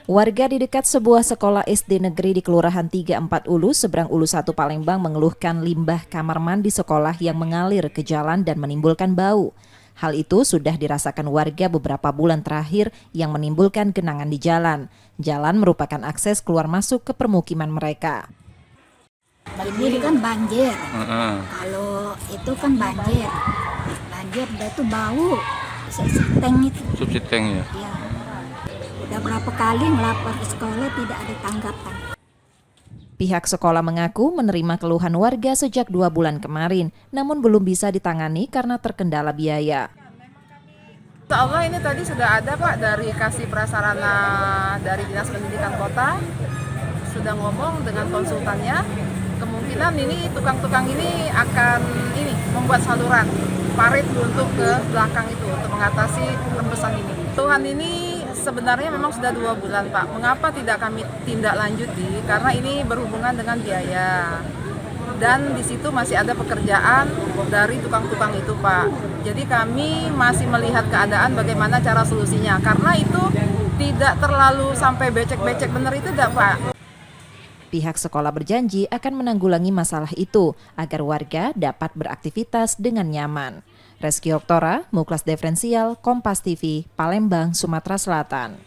Warga di dekat sebuah sekolah SD negeri di Kelurahan 34 Ulu, seberang Ulu 1 Palembang mengeluhkan limbah kamar mandi sekolah yang mengalir ke jalan dan menimbulkan bau. Hal itu sudah dirasakan warga beberapa bulan terakhir yang menimbulkan genangan di jalan. Jalan merupakan akses keluar masuk ke permukiman mereka. Ini kan banjir. Kalau itu kan banjir. Banjir itu bau. Subsiteng itu. Subsiteng ya? Ya. Udah berapa kali ngelapor ke sekolah tidak ada tanggapan. Pihak sekolah mengaku menerima keluhan warga sejak 2 bulan kemarin, namun belum bisa ditangani karena terkendala biaya. Insya Allah ini tadi sudah ada Pak dari kasih prasarana dari Dinas Pendidikan Kota, sudah ngomong dengan konsultannya, kemungkinan ini tukang-tukang ini akan membuat saluran parit untuk ke belakang itu untuk mengatasi rembesan ini. Tuhan ini sebenarnya memang sudah 2 bulan Pak. Mengapa tidak kami tindak lanjuti? Karena ini berhubungan dengan biaya. Dan di situ masih ada pekerjaan dari tukang-tukang itu Pak. Jadi kami masih melihat keadaan bagaimana cara solusinya. Karena itu tidak terlalu sampai becek-becek benar itu tidak Pak. Pihak sekolah berjanji akan menanggulangi masalah itu agar warga dapat beraktivitas dengan nyaman. Reski Oktora, Muklas Diferensial, Kompas TV, Palembang, Sumatera Selatan.